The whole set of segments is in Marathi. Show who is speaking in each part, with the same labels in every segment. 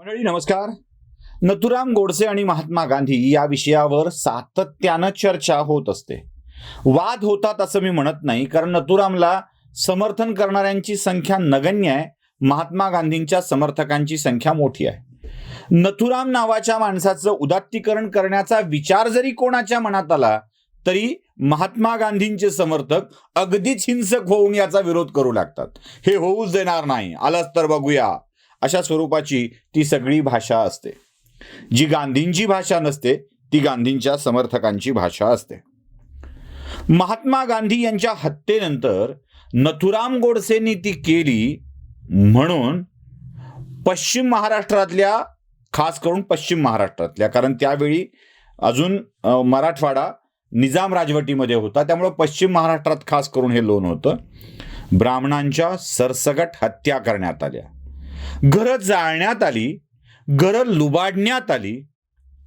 Speaker 1: मंडळी नमस्कार. नथुराम गोडसे आणि महात्मा गांधी या विषयावर सातत्यानं चर्चा होत असते. वाद होतात असं मी म्हणत नाही, कारण नथुरामला समर्थन करणाऱ्यांची संख्या नगण्य आहे, महात्मा गांधींच्या समर्थकांची संख्या मोठी आहे. नथुराम नावाच्या माणसाचं उदात्तीकरण करण्याचा विचार जरी कोणाच्या मनात आला तरी महात्मा गांधींचे समर्थक अगदीच हिंसक होऊन याचा विरोध करू लागतात. हे होऊच देणार नाही, आलंच तर बघूया, अशा स्वरूपाची ती सगळी भाषा असते. जी गांधींची भाषा नसते ती गांधींच्या समर्थकांची भाषा असते. महात्मा गांधी यांच्या हत्येनंतर नथुराम गोडसेंनी ती केली म्हणून पश्चिम महाराष्ट्रातल्या, खास करून पश्चिम महाराष्ट्रातल्या, कारण त्यावेळी अजून मराठवाडा निजाम राजवटीमध्ये होता, त्यामुळे पश्चिम महाराष्ट्रात खास करून हे लोण होतं. ब्राह्मणांच्या सरसकट हत्या करण्यात आल्या, घरं जाळण्यात आली, घरं लुबाडण्यात आली,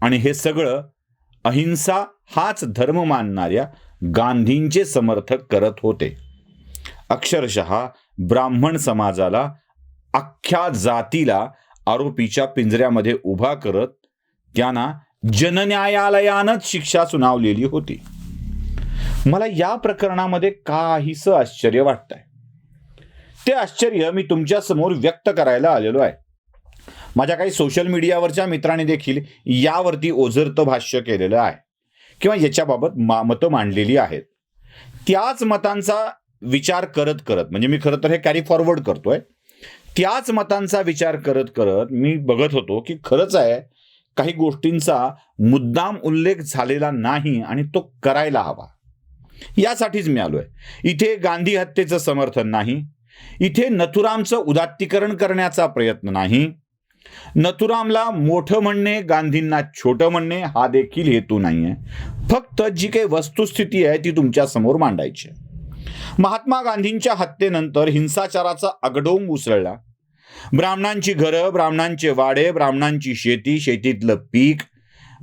Speaker 1: आणि हे सगळं अहिंसा हाच धर्म मानणाऱ्या गांधींचे समर्थक करत होते. अक्षरशः ब्राह्मण समाजाला, अख्ख्या जातीला आरोपीच्या पिंजऱ्यामध्ये उभा करत त्यांना जनन्यायालयानंच शिक्षा सुनावलेली होती. मला या प्रकरणामध्ये काहीसं आश्चर्य वाटतंय. ते आश्चर्य मी तुमच्या समोर व्यक्त करायला आलेलो आहे. माझ्या काही सोशल मीडियावरच्या मित्रांनी देखील यावरती ओझरतं भाष्य केलेलं आहे किंवा याच्याबाबत मतं मांडलेली आहेत. त्याच मतांचा विचार करत करत, म्हणजे मी खरं तर हे कॅरी फॉरवर्ड करतोय, त्याच मतांचा विचार करत करत मी बघत होतो की खरंच आहे, काही गोष्टींचा मुद्दाम उल्लेख झालेला नाही आणि तो करायला हवा. यासाठीच मी आलोय. इथे गांधी हत्येचं समर्थन नाही, इथे नथुरामचं उदात्तीकरण करण्याचा प्रयत्न नाही, नथुरामला मोठं म्हणणे, गांधींना छोटं म्हणणे हा देखील हेतू नाहीये. फक्त जी काही वस्तुस्थिती आहे ती तुमच्या समोर मांडायची आहे. महात्मा गांधींच्या हत्येनंतर हिंसाचाराचा अगडोंब उसळला. ब्राह्मणांची घरं, ब्राह्मणांचे वाडे, ब्राह्मणांची शेती, शेतीतलं पीक,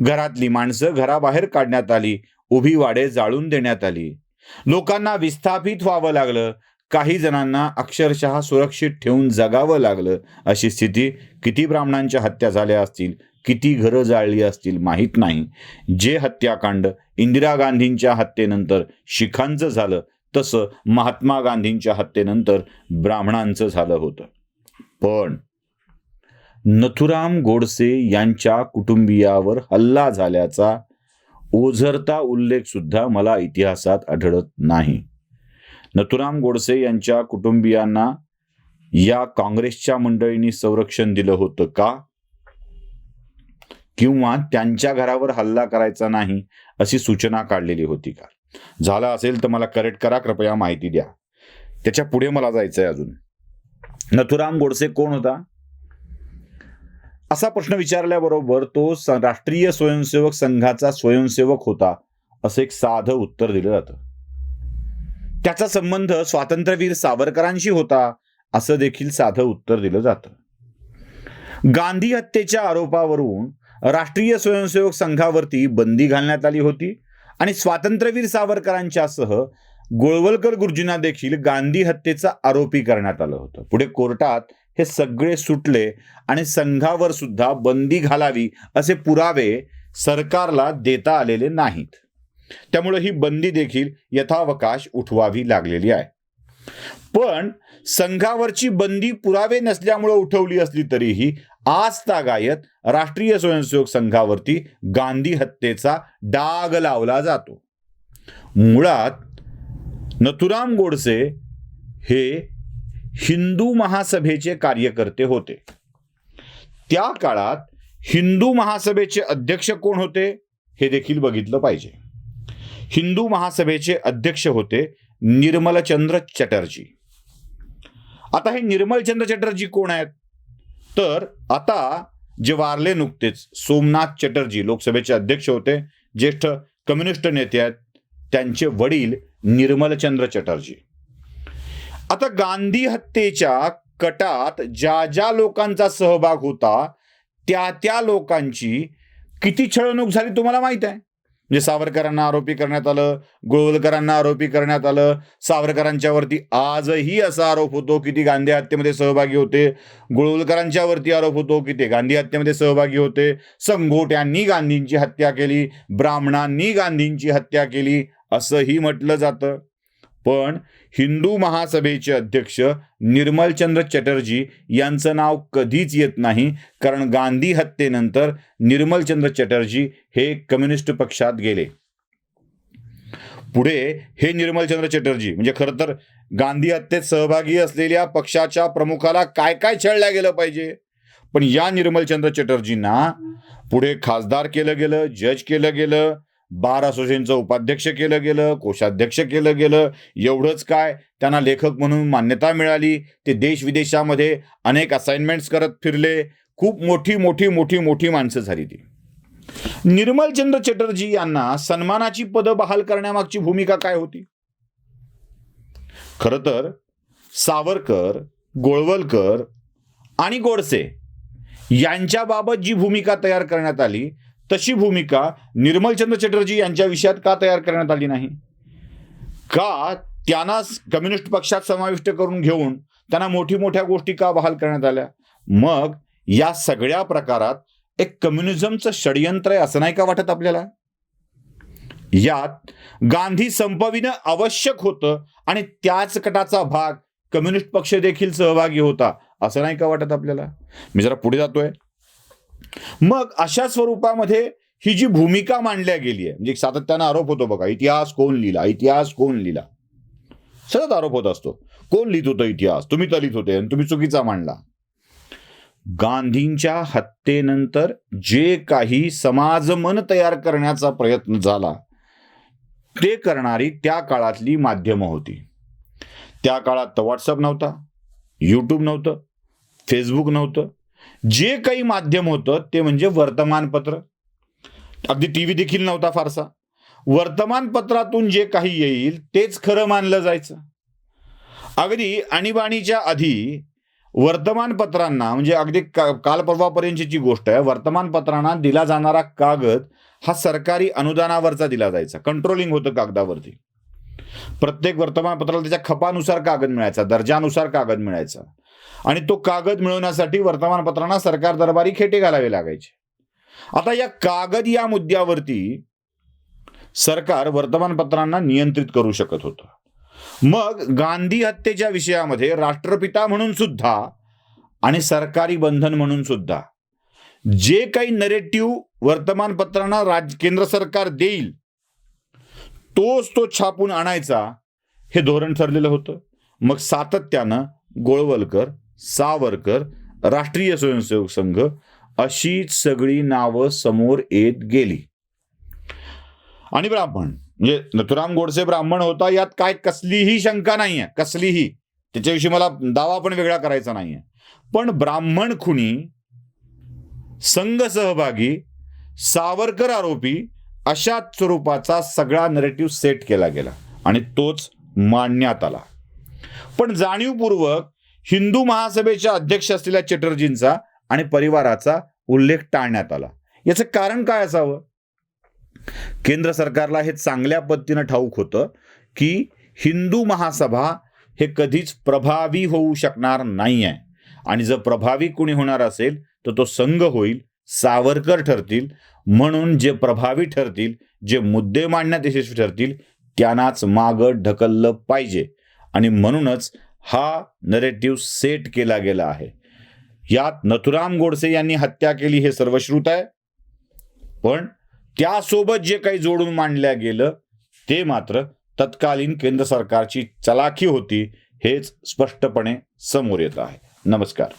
Speaker 1: घरातली माणसं घराबाहेर काढण्यात आली, उभी वाडे जाळून देण्यात आली. लोकांना विस्थापित व्हावं लागलं, काही जणांना अक्षरशः सुरक्षित ठेवून जगावं लागलं. अशी स्थिती. किती ब्राह्मणांच्या हत्या झाल्या असतील, किती घरं जाळली असतील माहीत नाही. जे हत्याकांड इंदिरा गांधींच्या हत्येनंतर शिखांचं झालं तसं महात्मा गांधींच्या हत्येनंतर ब्राह्मणांचं झालं होतं. पण नथुराम गोडसे यांच्या कुटुंबियावर हल्ला झाल्याचा ओझरता उल्लेख सुद्धा मला इतिहासात आढळत नाही. नथुराम गोडसे यांच्या कुटुंबियांना या काँग्रेसच्या मंडळींनी संरक्षण दिलं होतं का? किंवा त्यांच्या घरावर हल्ला करायचा नाही अशी सूचना काढलेली होती का? झालं असेल तर मला करेक्ट करा, कृपया माहिती द्या. त्याच्या पुढे मला जायचंय अजून. नथुराम गोडसे कोण होता असा प्रश्न विचारल्याबरोबर तो राष्ट्रीय स्वयंसेवक संघाचा स्वयंसेवक होता असं एक साधं उत्तर दिलं जातं. त्याचा संबंध स्वातंत्र्यवीर सावरकरांशी होता असं देखील साधं उत्तर दिलं जातं. गांधी हत्येच्या आरोपावरून राष्ट्रीय स्वयंसेवक संघावरती बंदी घालण्यात आली होती आणि स्वातंत्र्यवीर सावरकरांच्यासह गोळवलकर गुरुजींना देखील गांधी हत्येचा आरोपी करण्यात आलं होतं. पुढे कोर्टात हे सगळे सुटले आणि संघावर सुद्धा बंदी घालावी असे पुरावे सरकारला देता आलेले नाहीत. त्यामुळे ही बंदी देखील यथावकाश उठवावी लागलेली आहे. पण संघावरची बंदी पुरावे नसल्यामुळे उठवली असली तरीही आजतागायत राष्ट्रीय स्वयंसेवक संघावरती गांधी हत्येचा डाग लावला जातो. मुळात नथुराम गोडसे हे हिंदू महासभेचे कार्यकर्ते होते. त्या काळात हिंदू महासभेचे अध्यक्ष कोण होते हे देखील बघितलं पाहिजे. हिंदू महासभेचे अध्यक्ष होते निर्मलचंद्र चटर्जी. आता हे निर्मलचंद्र चटर्जी कोण आहेत? तर आता जे वारले नुकतेच सोमनाथ चटर्जी लोकसभेचे अध्यक्ष होते, ज्येष्ठ कम्युनिस्ट नेते आहेत, त्यांचे वडील निर्मलचंद्र चटर्जी. आता गांधी हत्येच्या कटात ज्या ज्या लोकांचा सहभाग होता त्या त्या लोकांची किती छळवणूक झाली तुम्हाला माहित आहे. म्हणजे सावरकरांना आरोपी करण्यात आलं, गोळवलकरांना आरोपी करण्यात आलं. सावरकरांच्या वरती आजही असा आरोप होतो की ते गांधी हत्येमध्ये सहभागी होते. गोळवलकरांच्या वरती आरोप होतो की ते गांधी हत्येमध्ये सहभागी होते. संघोट्यांनी गांधींची हत्या केली, ब्राह्मणांनी गांधींची हत्या केली असंही म्हटलं जातं. पण हिंदू महासभेचे अध्यक्ष निर्मलचंद्र चटर्जी यांचं नाव कधीच येत नाही, कारण गांधी हत्येनंतर निर्मलचंद्र चटर्जी हे कम्युनिस्ट पक्षात गेले. पुढे हे निर्मलचंद्र चटर्जी म्हणजे खरं तर गांधी हत्येत सहभागी असलेल्या पक्षाच्या प्रमुखाला काय काय छळलं गेलं पाहिजे, पण या निर्मलचंद्र चटर्जींना पुढे खासदार केलं गेलं, जज केलं गेलं, बार असोसिएशनचं उपाध्यक्ष केलं गेलं, कोषाध्यक्ष केलं गेलं. एवढंच काय, त्यांना लेखक म्हणून मान्यता मिळाली. ते देश विदेशामध्ये अनेक असाइनमेंट्स करत फिरले. खूप मोठी मोठी मोठी मोठी माणसं झाली ती. निर्मलचंद्र चटर्जी यांना सन्मानाची पदं बहाल करण्यामागची भूमिका काय होती? खरं तर सावरकर, गोळवलकर आणि गोडसे यांच्याबाबत जी भूमिका तयार करण्यात आली तशी भूमिका निर्मलचंद्र चटर्जी यांच्या विषयात का तयार करण्यात आली नाही? का त्यांना कम्युनिस्ट पक्षात समाविष्ट करून घेऊन त्यांना मोठ्या गोष्टी का बहाल करण्यात आल्या? मग या सगळ्या प्रकारात एक कम्युनिझमचं षडयंत्र आहे असं नाही का वाटत आपल्याला? यात गांधी संपविणं आवश्यक होतं आणि त्याच कटाचा भाग कम्युनिस्ट पक्ष देखील सहभागी होता असं नाही का वाटत आपल्याला? मी जरा पुढे जातोय. मग अशा स्वरूपामध्ये ही जी भूमिका मांडल्या गेली आहे, म्हणजे सातत्यानं आरोप होतो बघा, इतिहास कोण लिहिला, इतिहास कोण लिहिला, सतत आरोप होत असतो. कोण लिहित होतं इतिहास? तुम्ही तर लिहित होते आणि तुम्ही चुकीचा मांडला. गांधींच्या हत्येनंतर जे काही समाजमन तयार करण्याचा प्रयत्न झाला ते करणारी त्या काळातली माध्यमं होती. त्या काळात व्हॉट्सअप नव्हता, यूट्यूब नव्हतं, फेसबुक नव्हतं. जे काही माध्यम होतं ते म्हणजे वर्तमानपत्र. अगदी टीव्ही देखील नव्हता फारसा. वर्तमानपत्रातून जे काही येईल तेच खरं मानलं जायचं. अगदी आणीबाणीच्या आधी वर्तमानपत्रांना म्हणजे अगदी काल परवापर्यंतची गोष्ट आहे, वर्तमानपत्रांना दिला जाणारा कागद हा सरकारी अनुदानावरचा दिला जायचा. कंट्रोलिंग होतं कागदावरती. प्रत्येक वर्तमानपत्राला त्याच्या खपानुसार कागद मिळायचा, दर्जानुसार कागद मिळायचा आणि तो कागद मिळवण्यासाठी वर्तमानपत्रांना सरकार दरबारी खेटे घालावे लागायचे. आता या कागद या मुद्द्यावरती सरकार वर्तमानपत्रांना नियंत्रित करू शकत होतं. मग गांधी हत्येच्या विषयामध्ये राष्ट्रपिता म्हणून सुद्धा आणि सरकारी बंधन म्हणून सुद्धा जे काही नरेटिव्ह वर्तमानपत्रांना केंद्र सरकार देईल तोच तो छापून आणायचा हे धोरण ठरलेलं होतं. मग सातत्यानं गोळवलकर, सावरकर, राष्ट्रीय स्वयंसेवक संघ अशीच सगळी नावं समोर येत गेली. आणि ब्राह्मण म्हणजे नथुराम गोडसे ब्राह्मण होता यात काय कसलीही शंका नाहीये, कसलीही. त्याच्याविषयी मला दावा पण वेगळा करायचा नाहीये. पण ब्राह्मण खुनी, संघ सहभागी, सावरकर आरोपी अशा स्वरूपाचा सगळा नरेटिव्ह सेट केला गेला आणि तोच मांडण्यात आला. पण जाणीवपूर्वक हिंदू महासभेच्या अध्यक्ष असलेल्या चटर्जींचा आणि परिवाराचा उल्लेख टाळण्यात आला. याचं कारण काय असावं? केंद्र सरकारला हे चांगल्या पद्धतीनं ठाऊक होतं की हिंदू महासभा हे कधीच प्रभावी होऊ शकणार नाहीये आणि जर प्रभावी कोणी होणार असेल तर तो संघ होईल, सावरकर ठरतील. म्हणून जे प्रभावी ठरतील, जे मुद्दे मांडण्यात यशस्वी ठरतील त्यांनाच मागं ढकललं पाहिजे आणि म्हणूनच हा नरेटिव्ह सेट केला गेला आहे. यात नथुराम गोडसे यांनी हत्या केली हे सर्वश्रुत आहे, पण त्यासोबत जे काही जोडून मांडल्या गेलं ते मात्र तत्कालीन केंद्र सरकारची चलाखी होती हेच स्पष्टपणे समोर येत आहे. नमस्कार.